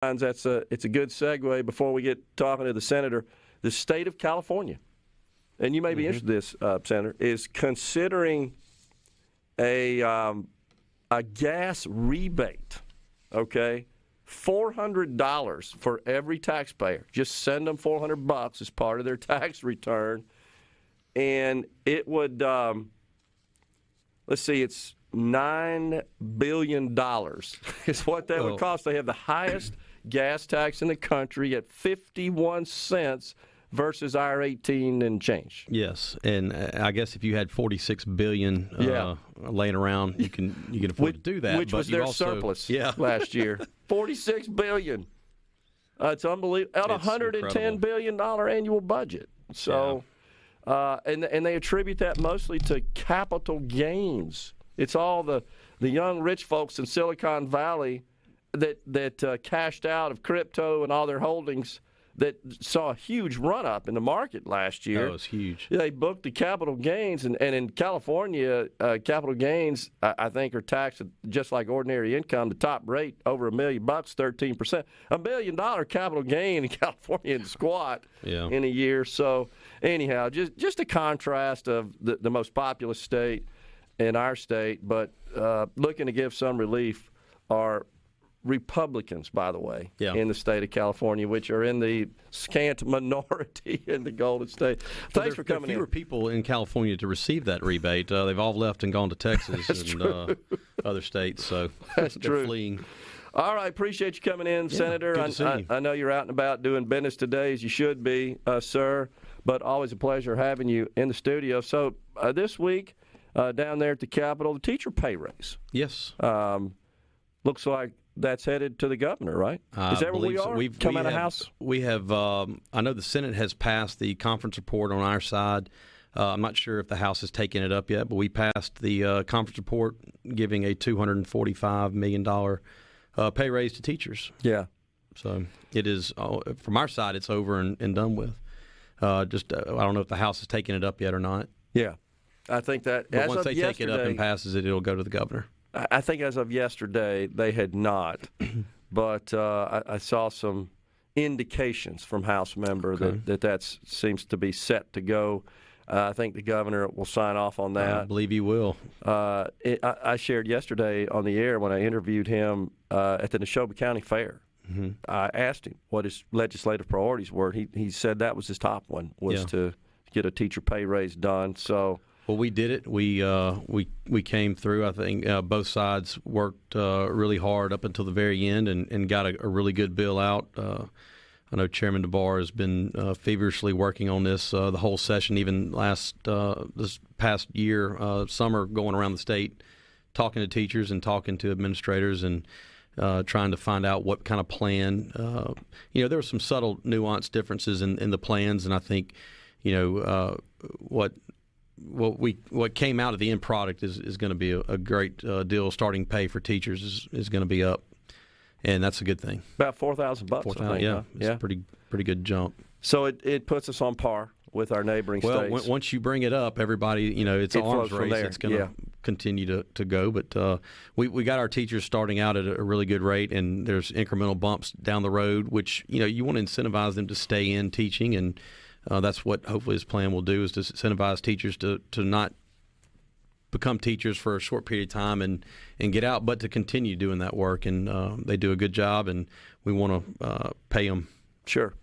it's a good segue before we get talking to the senator. The state of California, and you may be interested in this, Senator, is considering a gas rebate. Okay, $400 for every taxpayer. Just send them $400 as part of their tax return, and it would. Let's see, it's $9 billion is what that would cost. They have the highest gas tax in the country at 51 cents versus our 18 and change. Yes, and I guess if you had $46 billion laying around, you can afford to do that. Which but was their also, surplus last year. $46 billion. It's unbelievable. Out of $110 billion annual budget. So, and they attribute that mostly to capital gains. It's all the young rich folks in Silicon Valley that cashed out of crypto and all their holdings that saw a huge run-up in the market last year. That was huge. They booked the capital gains, and in California, capital gains, I think, are taxed just like ordinary income. The top rate, over $1 million, 13%. $1 billion capital gain in California is squat in a year. So, anyhow, just a contrast of the most populous state in our state, but looking to give some relief are Republicans, by the way, in the state of California, which are in the scant minority in the Golden State. Thanks for coming in. There are fewer people in California to receive that rebate. They've all left and gone to Texas and other states, so That's they're true. fleeing. All right, appreciate you coming in, Senator. Good to see you. I know you're out and about doing business today, as you should be, sir, but always a pleasure having you in the studio. So this week, down there at the Capitol, the teacher pay raise. Yes. Looks like that's headed to the governor, right? Is that where we are? Come out of House? We have, I know the Senate has passed the conference report on our side. I'm not sure if the House has taken it up yet, but we passed the conference report giving a $245 million pay raise to teachers. Yeah. So it is, from our side, it's over and done with. I don't know if the House has taken it up yet or not. Yeah. I think that but once they take it up and passes it, it'll go to the governor. I think as of yesterday, they had not. But I saw some indications from House member that seems to be set to go. I think the governor will sign off on that. I believe he will. I shared yesterday on the air when I interviewed him at the Neshoba County Fair. Mm-hmm. I asked him what his legislative priorities were. He said that was his top one, was to get a teacher pay raise done. So. Well, we did it. We came through. I think both sides worked really hard up until the very end and got a really good bill out. I know Chairman DeBar has been feverishly working on this the whole session, even this past year, summer, going around the state, talking to teachers and talking to administrators and trying to find out what kind of plan. There were some subtle nuance differences in the plans, and I think what came out of the end product is going to be a great deal. Starting pay for teachers is going to be up, and that's a good thing. About $4,000. $4,000, it's a pretty good jump. So it puts us on par with our neighboring states. Well, once you bring it up, everybody, it's an arms race. It's going to continue to go. But we got our teachers starting out at a really good rate, and there's incremental bumps down the road, which you want to incentivize them to stay in teaching, and that's what hopefully his plan will do, is to incentivize teachers to not become teachers for a short period of time and get out, but to continue doing that work. And they do a good job, and we want to pay them. Sure.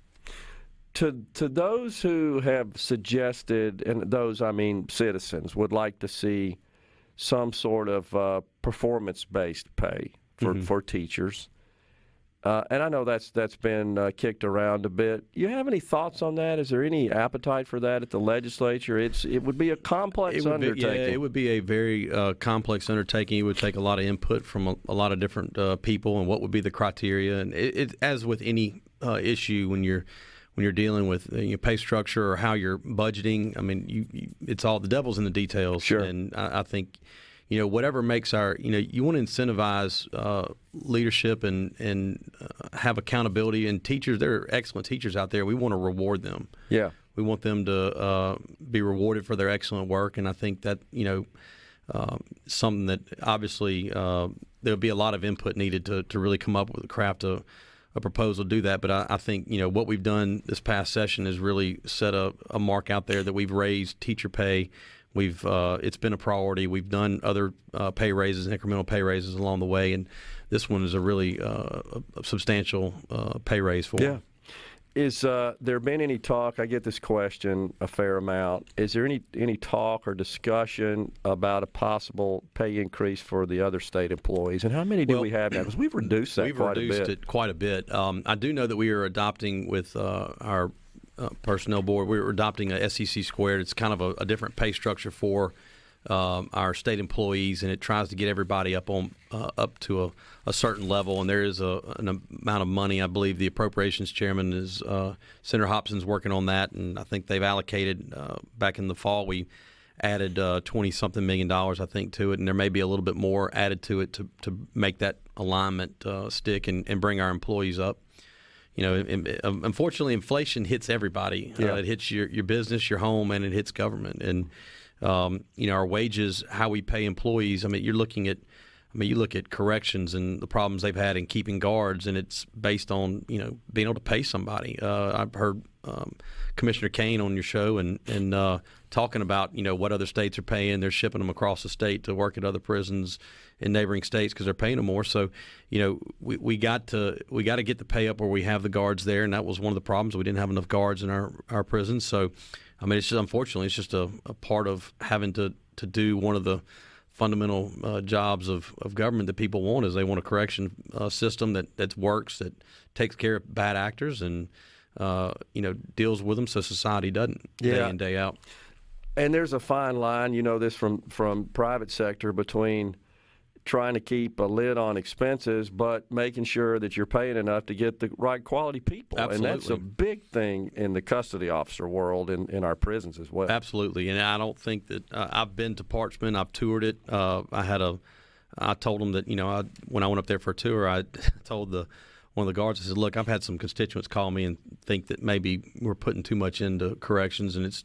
To those who have suggested, and those, I mean citizens, would like to see some sort of performance-based pay for teachers, and I know that's been kicked around a bit. You have any thoughts on that? Is there any appetite for that at the legislature? It would be a complex undertaking. It would be a very complex undertaking. It would take a lot of input from a lot of different people, and what would be the criteria. And it as with any issue, when you're dealing with pay structure or how you're budgeting, I mean, it's all the devil's in the details. Sure. And I think whatever makes you want to incentivize leadership and have accountability. And teachers, there are excellent teachers out there. We want to reward them. Yeah. We want them to be rewarded for their excellent work. And I think that, something that obviously there'll be a lot of input needed to really come up with a craft a proposal to do that. But I think what we've done this past session is really set a mark out there that we've raised teacher pay. It's been a priority. We've done other pay raises, incremental pay raises along the way, and this one is a really a substantial pay raise for them. Is there been any talk? I get this question a fair amount. Is there any talk or discussion about a possible pay increase for the other state employees? And how many do we have now? Because we've reduced that quite a bit. We've reduced it quite a bit. I do know that we are adopting with our personnel board, we're adopting a SEC squared. It's kind of a different pay structure for our state employees, and it tries to get everybody up to a certain level. And there is an amount of money. I believe the appropriations chairman is Senator Hobson's working on that, and I think they've allocated back in the fall. We added $20-something million, I think, to it, and there may be a little bit more added to it to make that alignment stick and bring our employees up. Unfortunately, inflation hits everybody. It hits your business, your home, and it hits government. And our wages, how we pay employees. You look at corrections and the problems they've had in keeping guards, and it's based on being able to pay somebody. I've heard Commissioner Kane on your show and talking about what other states are paying. They're shipping them across the state to work at other prisons in neighboring states because they're paying them more. So we got to get the pay up where we have the guards there, and that was one of the problems. We didn't have enough guards in our prisons. So it's just, unfortunately, it's just a part of having to do one of the fundamental jobs of government that people want. Is they want a correction system that works, that takes care of bad actors, and deals with them so society doesn't day in, day out. And there's a fine line, this from private sector, between trying to keep a lid on expenses, but making sure that you're paying enough to get the right quality people. Absolutely. And that's a big thing in the custody officer world in our prisons as well. Absolutely. And I don't think that I've been to Parchman. I've toured it. I told them that, when I went up there for a tour, I told one of the guards, I said, look, I've had some constituents call me and think that maybe we're putting too much into corrections and it's,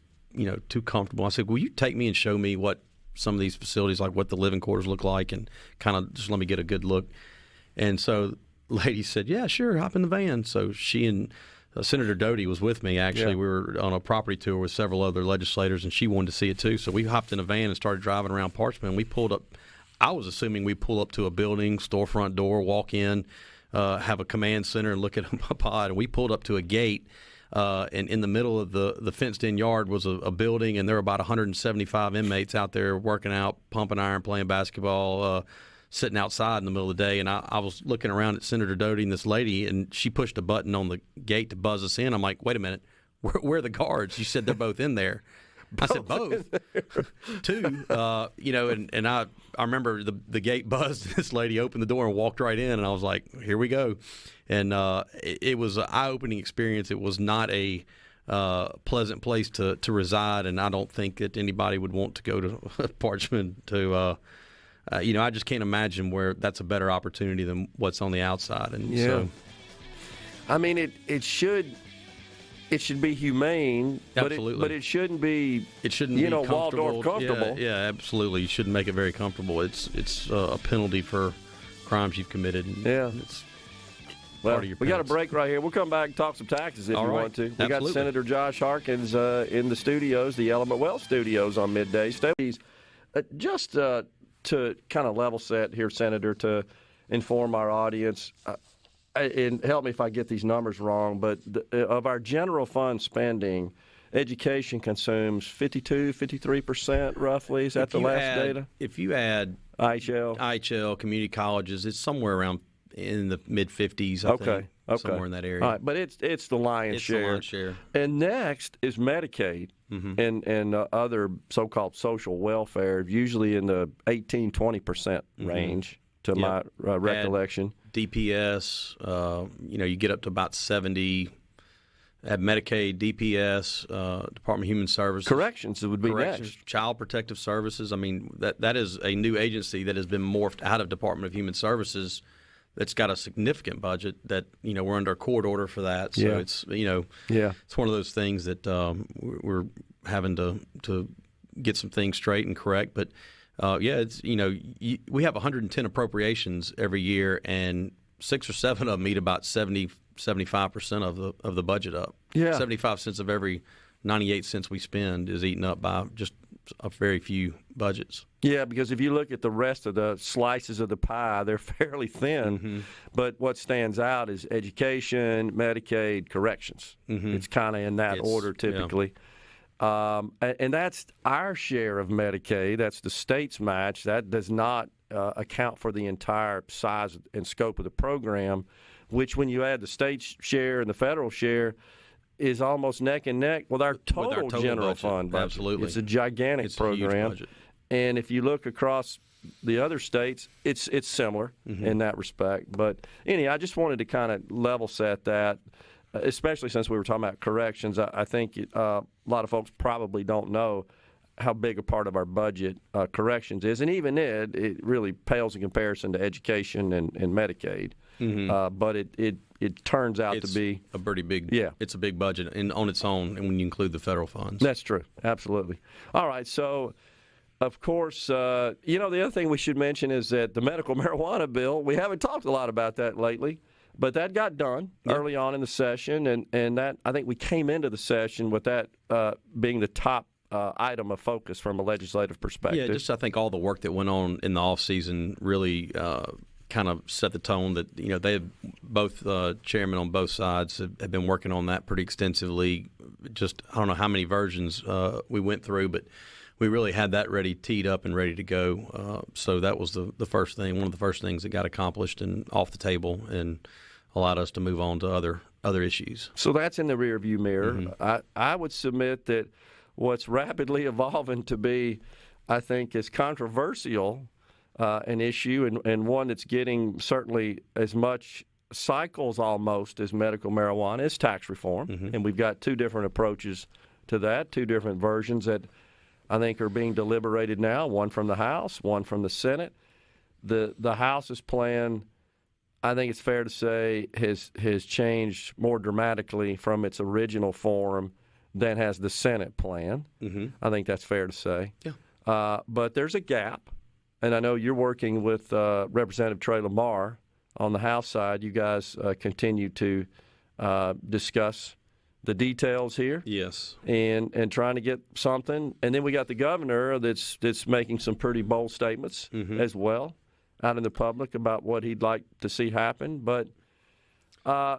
too comfortable. I said, will you take me and show me what some of these facilities, like what the living quarters look like, and kind of just let me get a good look. And so the lady said, yeah, sure, hop in the van. So she and Senator Doty was with me, actually. Yeah. We were on a property tour with several other legislators, and she wanted to see it too. So we hopped in a van and started driving around Parchman. We pulled up. I was assuming we pull up to a building, storefront door, walk in, have a command center, and look at a pod. And we pulled up to a gate. And in the middle of the fenced-in yard was a building, and there were about 175 inmates out there working out, pumping iron, playing basketball, sitting outside in the middle of the day. And I was looking around at Senator Doty and this lady, and she pushed a button on the gate to buzz us in. I'm like, wait a minute, where are the guards? She said they're both in there. I said, both? Two. And I remember the gate buzzed. This lady opened the door and walked right in, and I was like, here we go. And it was an eye-opening experience. It was not a pleasant place to reside, and I don't think that anybody would want to go to Parchman to I just can't imagine where that's a better opportunity than what's on the outside. And so, it should be humane, absolutely. but it shouldn't be. It shouldn't be Waldorf comfortable. Yeah, absolutely. You shouldn't make it very comfortable. It's a penalty for crimes you've committed. We got a break right here. We'll come back and talk some taxes if you want to. We got Senator Josh Harkins in the studios, the Element Wealth studios on MidDays. Just to kind of level set here, Senator, to inform our audience. And help me if I get these numbers wrong, but of our general fund spending, education consumes 53% roughly. Is that the last data? If you add IHL, community colleges, it's somewhere around in the mid-50s, I think. Somewhere in that area. All right, but it's the lion's share. The lion's share. And next is Medicaid and other so-called social welfare, usually in the 18-20% range, to my recollection. DPS, you get up to about 70. Have Medicaid, DPS, Department of Human Services. Corrections would be next. Child Protective Services. That is a new agency that has been morphed out of Department of Human Services that's got a significant budget that, we're under a court order for that. So it's, it's one of those things that we're having to get some things straight and correct. But it's we have 110 appropriations every year, and 6 or 7 of them meet about 70 75% of the budget up. Yeah. 75 cents of every 98 cents we spend is eaten up by just a very few budgets. Yeah, because if you look at the rest of the slices of the pie, they're fairly thin. Mm-hmm. But what stands out is education, Medicaid, corrections. Mm-hmm. It's kind of in that order typically. Yeah. And that's our share of Medicaid. That's the state's match. That does not account for the entire size and scope of the program, which when you add the state's share and the federal share is almost neck and neck with our total general budget. Fund budget. Absolutely. It's a gigantic program. A huge budget. And if you look across the other states, it's similar in that respect. But anyway, I just wanted to kind of level set that, especially since we were talking about corrections. I think a lot of folks probably don't know how big a part of our budget corrections is. And even it really pales in comparison to education and Medicaid. Mm-hmm. But it turns out to be a pretty big. Yeah, it's a big budget on its own, and when you include the federal funds. That's true. Absolutely. All right. So, of course, the other thing we should mention is that the medical marijuana bill. We haven't talked a lot about that lately, but that got done early on in the session, and that I think we came into the session with that being the top item of focus from a legislative perspective. Yeah, just I think all the work that went on in the off season really kind of set the tone that they have both chairmen on both sides have been working on that pretty extensively. Just I don't know how many versions we went through, but we really had that teed up and ready to go. So that was the first thing, one of the first things that got accomplished and off the table and allowed us to move on to other issues. So that's in the rearview mirror. Mm-hmm. I would submit that what's rapidly evolving to be, I think, is controversial an issue and one that's getting certainly as much cycles almost as medical marijuana is tax reform. Mm-hmm. And we've got two different approaches to that, two different versions that I think are being deliberated now, one from the House, one from the Senate. The House's plan, I think it's fair to say, has changed more dramatically from its original form than has the Senate plan. Mm-hmm. I think that's fair to say. Yeah. But there's a gap, and I know you're working with Representative Trey Lamar on the House side. You guys continue to discuss the details here. Yes. And trying to get something. And then we got the governor that's making some pretty bold statements as well out in the public about what he'd like to see happen. But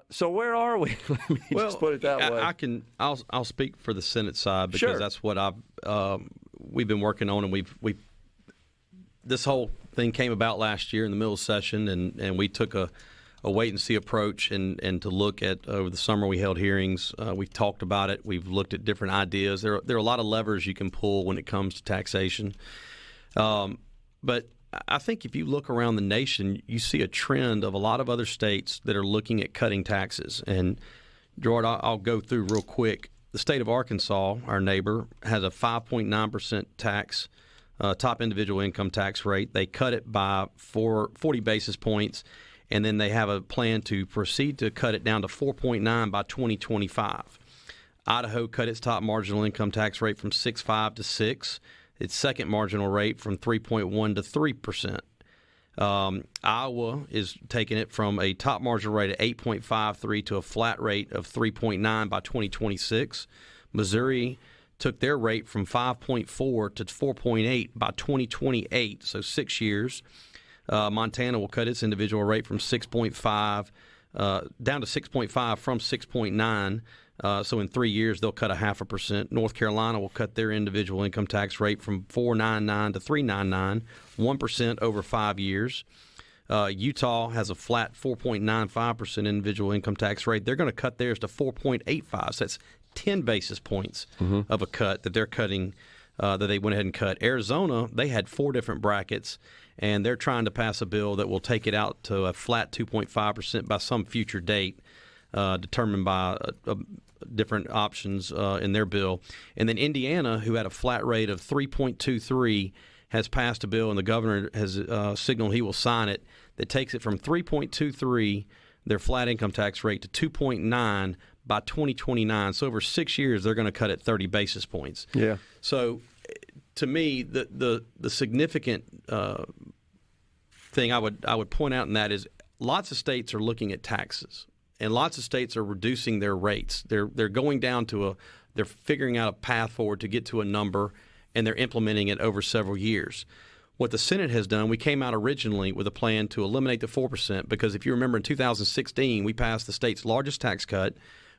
so where are we? Let me just put it that way. I'll speak for the Senate side because that's what we've been working on, and we this whole thing came about last year in the middle of session, and we took a wait and see approach and to look at over the summer we held hearings. We've talked about it. We've looked at different ideas. There are a lot of levers you can pull when it comes to taxation, but I think if you look around the nation, you see a trend of a lot of other states that are looking at cutting taxes. And, Gerard, I'll go through real quick. The state of Arkansas, our neighbor, has a 5.9% tax, top individual income tax rate. They cut it by 40 basis points, and then they have a plan to proceed to cut it down to 4.9 by 2025. Idaho cut its top marginal income tax rate from 6.5 to 6. Its second marginal rate from 3.1 to 3%. Iowa is taking it from a top marginal rate of 8.53 to a flat rate of 3.9 by 2026. Missouri took their rate from 5.4 to 4.8 by 2028, so 6 years. Montana will cut its individual rate from 6.5 down to 6.5 from 6.9. So in 3 years, they'll cut 0.5%. North Carolina will cut their individual income tax rate from 4.99 to 3.99, 1% over 5 years. Utah has a flat 4.95% individual income tax rate. They're going to cut theirs to 4.85. So that's 10 basis points of a cut that they're cutting, that they went ahead and cut. Arizona, they had 4 different brackets, and they're trying to pass a bill that will take it out to a flat 2.5% by some future date. Determined by different options in their bill. And then Indiana, who had a flat rate of 3.23, has passed a bill, and the governor has signaled he will sign it, that takes it from 3.23, their flat income tax rate, to 2.9 by 2029. So over 6 years, they're going to cut it 30 basis points. Yeah. So to me, the significant thing I would point out in that is lots of states are looking at taxes. and lots of states are reducing their rates. They're going down to they're figuring out a path forward to get to a number, and they're implementing it over several years. What the Senate has done, we came out originally with a plan to eliminate the 4%, because if you remember in 2016, we passed the state's largest tax cut,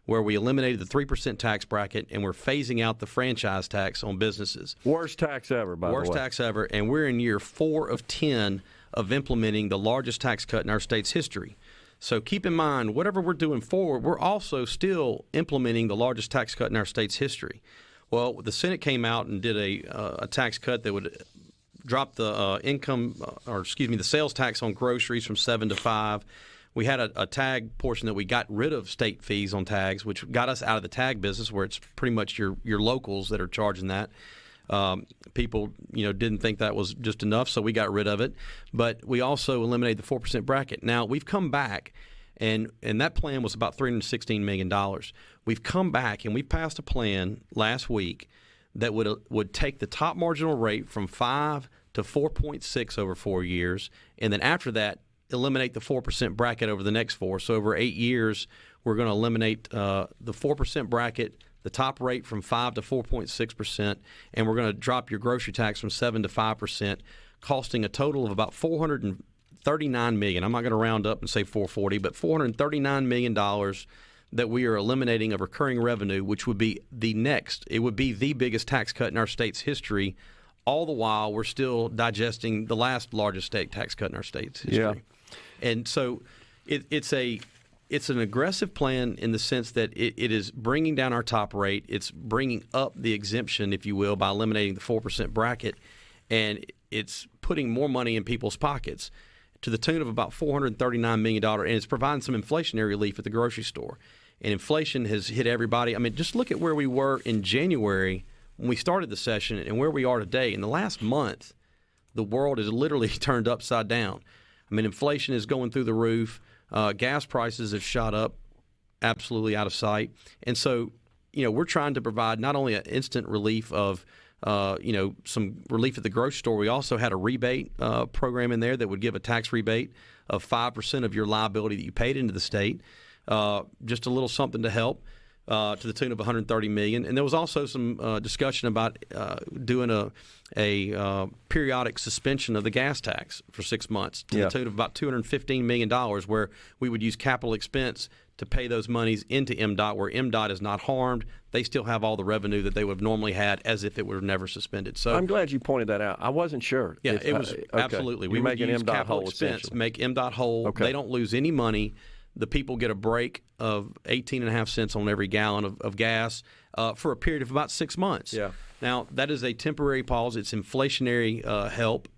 where we eliminated the 3% tax bracket, and we're phasing out the franchise tax on businesses. Worst tax ever, by the way. Worst tax ever, and we're in year 4 of 10 of implementing the largest tax cut in our state's history. So keep in mind, whatever we're doing forward, we're also still implementing the largest tax cut in our state's history. Well, the Senate came out and did a tax cut that would drop the the sales tax on groceries from 7 to 5. We had a tag portion that we got rid of state fees on tags, which got us out of the tag business, where it's pretty much your locals that are charging that. People, didn't think that was just enough, so we got rid of it. But we also eliminated the 4% bracket. Now, we've come back, and that plan was about $316 million. We've come back, and we passed a plan last week that would take the top marginal rate from 5 to 4.6 over 4 years, and then after that, eliminate the 4% bracket over the next 4. So over 8 years, we're going to eliminate the 4% bracket, the top rate from 5 to 4.6%, and we're going to drop your grocery tax from 7 to 5%, costing a total of about $439 million. I'm not going to round up and say 440, but $439 million that we are eliminating of recurring revenue, which would be it would be the biggest tax cut in our state's history. All the while, we're still digesting the last largest state tax cut in our state's history. Yeah. And so it's an aggressive plan in the sense that it is bringing down our top rate. It's bringing up the exemption, if you will, by eliminating the 4% bracket, and it's putting more money in people's pockets to the tune of about $439 million, and it's providing some inflationary relief at the grocery store. And inflation has hit everybody. I mean, just look at where we were in January when we started the session and where we are today. In the last month, the world has literally turned upside down. I mean, inflation is going through the roof. Gas prices have shot up, absolutely out of sight. And so, we're trying to provide not only an instant relief of, some relief at the grocery store. We also had a rebate program in there that would give a tax rebate of 5% of your liability that you paid into the state. Just a little something to help. To the tune of $130 million, and there was also some discussion about doing a periodic suspension of the gas tax for 6 months to the tune of about $215 million, where we would use capital expense to pay those monies into MDOT, where MDOT is not harmed. They still have all the revenue that they would have normally had as if it were never suspended. So I'm glad you pointed that out. I wasn't sure. Yeah, it was absolutely. We would use capital expense, make MDOT whole. Okay. They don't lose any money. The people get a break of 18.5 cents on every gallon of gas for a period of about 6 months. Yeah. Now, that is a temporary pause. It's inflationary help,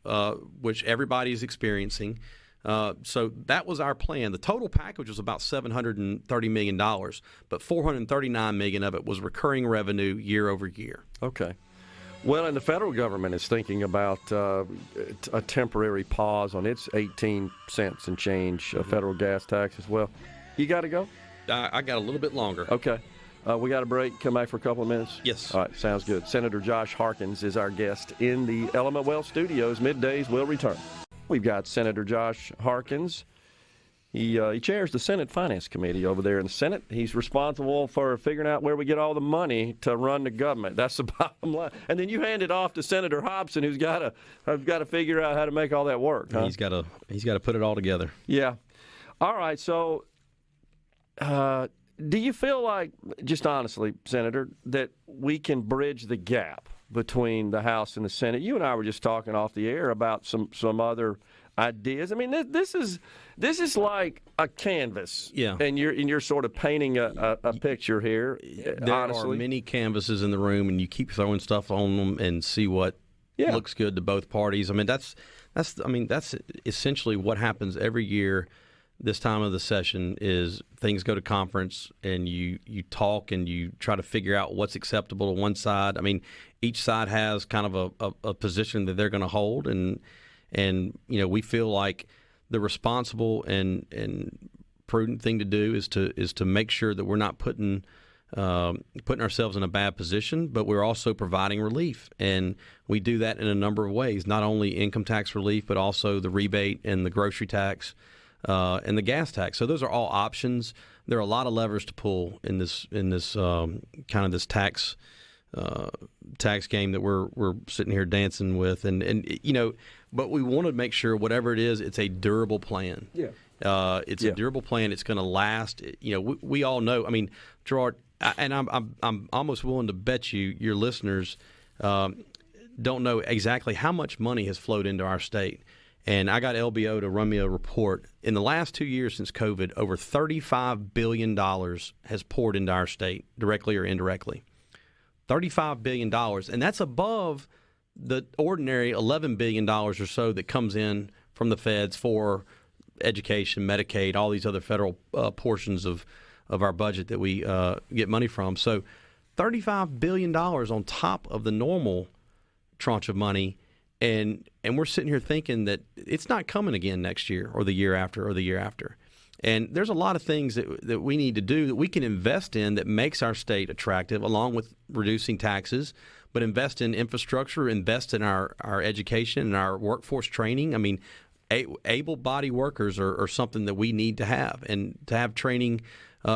which everybody is experiencing. So that was our plan. The total package was about $730 million, but $439 million of it was recurring revenue year over year. Okay. Well, and the federal government is thinking about a temporary pause on its 18 cents and change federal gas tax as well. You got to go? I got a little bit longer. Okay. We got a break. Come back for a couple of minutes? Yes. All right. Sounds good. Senator Josh Harkins is our guest in the Element Wealth Studios. Middays will return. We've got Senator Josh Harkins. He chairs the Senate Finance Committee over there in the Senate. He's responsible for figuring out where we get all the money to run the government. That's the bottom line. And then you hand it off to Senator Hobson, who's got to figure out how to make all that work. Huh? He's got to put it all together. Yeah. All right. So, do you feel like, just honestly, Senator, that we can bridge the gap between the House and the Senate? You and I were just talking off the air about some other ideas. I mean, this is like a canvas. Yeah. And you're sort of painting a picture here. There are many canvases in the room, and you keep throwing stuff on them and see what looks good to both parties. I mean, that's essentially what happens every year. This time of the session is things go to conference, and you talk and you try to figure out what's acceptable to one side. I mean, each side has kind of a position that they're going to hold, and we feel like the responsible and prudent thing to do is to make sure that we're not putting ourselves in a bad position, but we're also providing relief, and we do that in a number of ways. Not only income tax relief, but also the rebate and the grocery tax. And the gas tax. So those are all options. there are a lot of levers to pull in this kind of this tax game that we're sitting here dancing with, and but we want to make sure whatever it is, it's a durable plan. Yeah. It's a durable plan. It's going to last. We all know. I mean, Gerard, and I'm almost willing to bet your listeners don't know exactly how much money has flowed into our state. And I got LBO to run me a report. In the last 2 years since COVID, over $35 billion has poured into our state, directly or indirectly. $35 billion. And that's above the ordinary $11 billion or so that comes in from the feds for education, Medicaid, all these other federal portions of our budget that we get money from. So $35 billion on top of the normal tranche of money. And we're sitting here thinking that it's not coming again next year or the year after or the year after. And there's a lot of things that we need to do that we can invest in that makes our state attractive, along with reducing taxes, but invest in infrastructure, invest in our education and our workforce training. I mean, able-bodied workers are something that we need to have, and to have training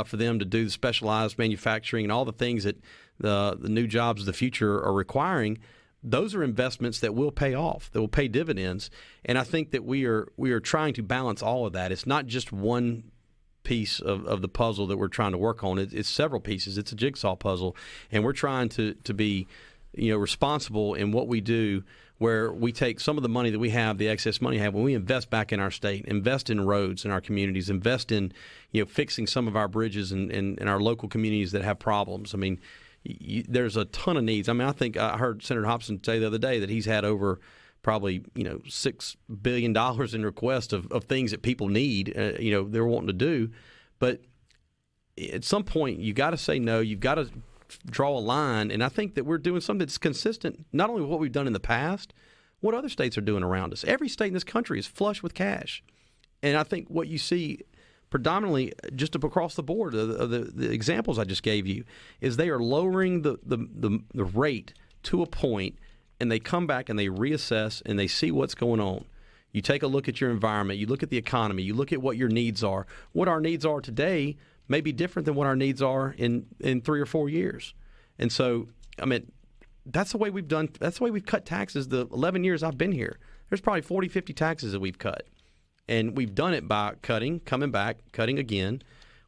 for them to do the specialized manufacturing and all the things that the new jobs of the future are requiring. Those are investments that will pay off, that will pay dividends. And I think that we are trying to balance all of that. It's not just one piece of the puzzle that we're trying to work on. It's several pieces. It's a jigsaw puzzle. And we're trying to be responsible in what we do, where we take some of the money that we have, the excess money we have, when we invest back in our state, invest in roads in our communities, invest in fixing some of our bridges in our local communities that have problems. I mean, there's a ton of needs. I mean, I think I heard Senator Hobson say the other day that he's had over probably $6 billion in requests of things that people need, they're wanting to do. But at some point, you got to say no. You've got to draw a line. And I think that we're doing something that's consistent, not only with what we've done in the past, what other states are doing around us. Every state in this country is flush with cash. And I think what you see predominantly just across the board, the examples I just gave you, is they are lowering the rate to a point, and they come back and they reassess and they see what's going on. You take a look at your environment, you look at the economy, you look at what your needs are. What our needs are today may be different than what our needs are in 3 or 4 years. And so, I mean, that's the way we've done. That's the way we've cut taxes the 11 years I've been here. There's probably 40, 50 taxes that we've cut. And we've done it by cutting, coming back, cutting again.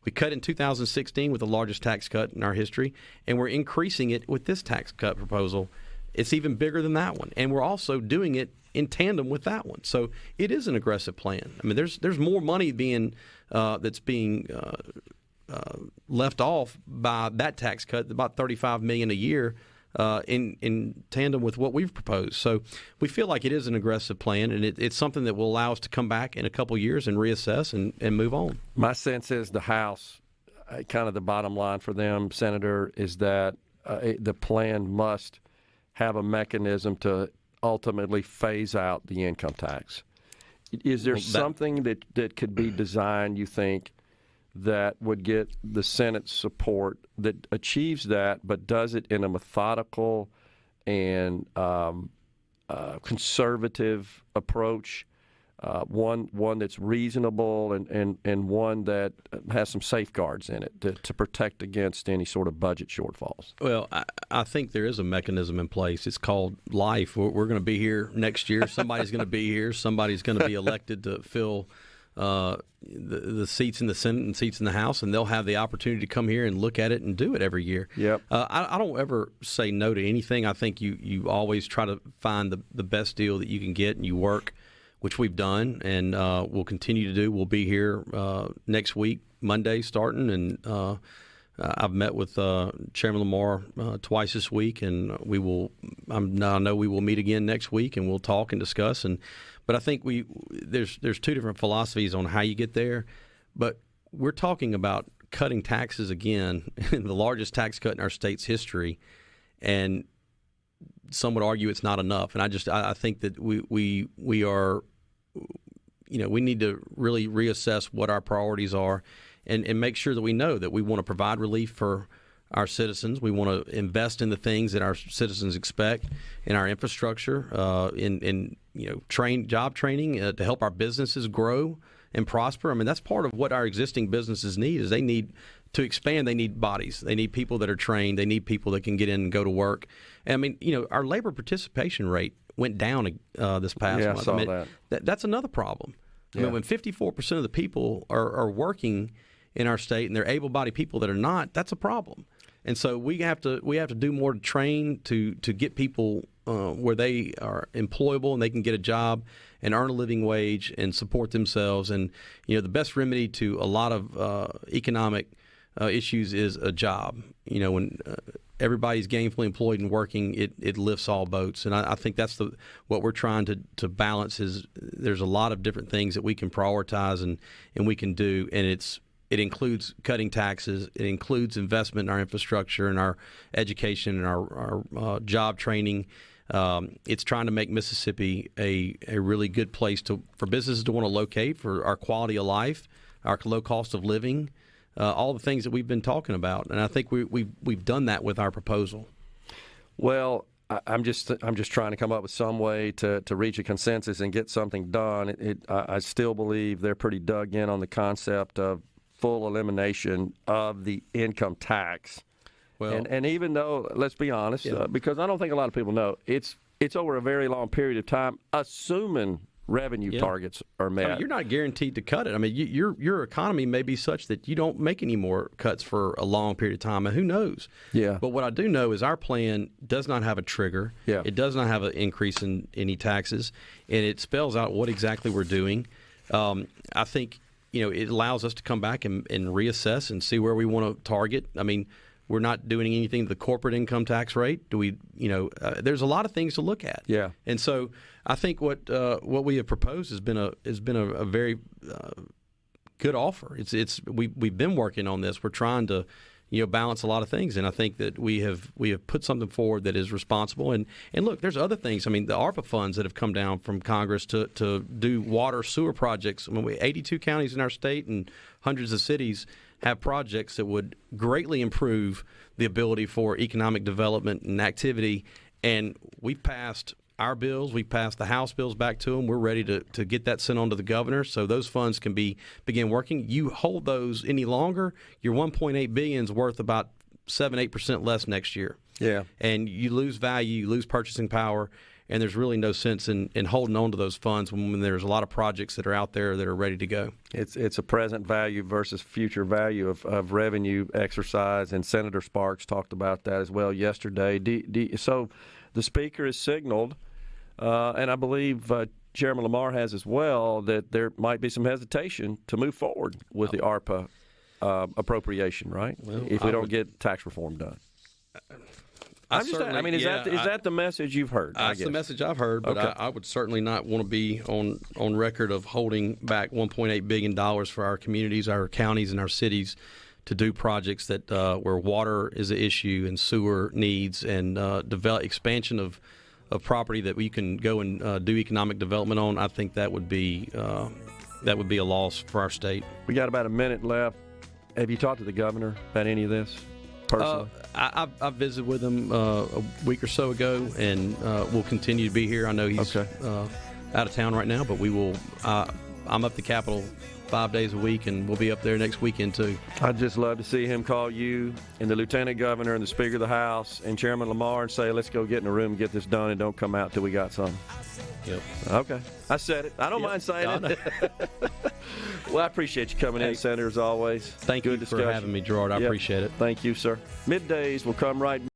We cut in 2016 with the largest tax cut in our history, and we're increasing it with this tax cut proposal. It's even bigger than that one, and we're also doing it in tandem with that one. So it is an aggressive plan. I mean, there's more money that's being left off by that tax cut, about $35 million a year. In tandem with what we've proposed. So we feel like it is an aggressive plan, and it's something that will allow us to come back in a couple of years and reassess and move on. My sense is the House, kind of the bottom line for them, Senator, is that the plan must have a mechanism to ultimately phase out the income tax. Is there something that could be designed, you think, that would get the Senate's support that achieves that, but does it in a methodical and conservative approach, one that's reasonable and one that has some safeguards in it to protect against any sort of budget shortfalls? Well, I think there is a mechanism in place. It's called life. We're going to be here next year. Somebody's going to be here. Somebody's going to be elected to fill the seats in the Senate and seats in the House, and they'll have the opportunity to come here and look at it and do it every year. Yep. I don't ever say no to anything. I think you always try to find the best deal that you can get, and you work, which we've done and we'll continue to do. We'll be here next week, Monday starting, and I've met with Chairman Lamar twice this week, and I know we will meet again next week, and we'll talk and discuss. But I think there's two different philosophies on how you get there. But we're talking about cutting taxes again, the largest tax cut in our state's history, and some would argue it's not enough. And I think that we are, we need to really reassess what our priorities are, and make sure that we know that we want to provide relief for our citizens. We want to invest in the things that our citizens expect in our infrastructure, in job training to help our businesses grow and prosper. I mean, that's part of what our existing businesses need. Is they need to expand. They need bodies. They need people that are trained. They need people that can get in and go to work. And I mean, our labor participation rate went down this past month. I saw That's another problem. I mean, when 54% of the people are working in our state and they're able-bodied people that are not, that's a problem. And so we have to do more to train to get people where they are employable and they can get a job and earn a living wage and support themselves. And the best remedy to a lot of economic issues is a job. When everybody's gainfully employed and working, it lifts all boats. And I think that's what we're trying to balance. Is there's a lot of different things that we can prioritize and we can do, and it includes cutting taxes. It includes investment in our infrastructure and our education and our job training. It's trying to make Mississippi a really good place for businesses to want to locate, for our quality of life, our low cost of living, all the things that we've been talking about. And I think we've done that with our proposal. Well, I'm just trying to come up with some way to reach a consensus and get something done. I still believe they're pretty dug in on the concept of full elimination of the income tax. Well, and even though, let's be honest, because I don't think a lot of people know, it's over a very long period of time, assuming revenue targets are met. I mean, you're not guaranteed to cut it. I mean, your economy may be such that you don't make any more cuts for a long period of time, and who knows? Yeah. But what I do know is our plan does not have a trigger. Yeah. It does not have an increase in any taxes, and it spells out what exactly we're doing. I think it allows us to come back and reassess and see where we want to target. I mean, we're not doing anything to the corporate income tax rate. Do we? There's a lot of things to look at. Yeah. And so I think what we have proposed has been a very good offer. We've been working on this. We're trying to balance a lot of things, and I think that we have put something forward that is responsible. And look, there's other things. I mean, the ARPA funds that have come down from Congress to do water sewer projects. I mean, 82 counties in our state and hundreds of cities have projects that would greatly improve the ability for economic development and activity. And we've passed our bills. We passed the House bills back to them. We're ready to get that sent on to the governor so those funds can begin working. You hold those any longer, your $1.8 billion is worth about 7-8% less next year. Yeah. And you lose value, you lose purchasing power, and there's really no sense in holding on to those funds when there's a lot of projects that are out there that are ready to go. It's a present value versus future value of revenue exercise, and Senator Sparks talked about that as well yesterday. So the Speaker has signaled, and I believe Chairman Lamar has as well, that there might be some hesitation to move forward with the ARPA appropriation, right? Well, if we don't get tax reform done. Is that the message you've heard? That's the message I've heard, but okay. I would certainly not want to be on record of holding back $1.8 billion for our communities, our counties, and our cities to do projects that where water is an issue and sewer needs, and develop expansion of property that we can go and do economic development on. I think that would be a loss for our state. We got about a minute left. Have you talked to the governor about any of this personally? I visited with him a week or so ago, and we'll continue to be here. I know he's out of town right now, but we will. I'm up the Capitol 5 days a week, and we'll be up there next weekend too. I'd just love to see him call you and the Lieutenant Governor and the Speaker of the House and Chairman Lamar and say, let's go get in a room and get this done, and don't come out till we got something. Yep. Okay. I said it. I don't mind saying it. Well, I appreciate you coming in, Senator, as always. Thank you for having me, Gerard. I appreciate it. Thank you, sir. Middays will come right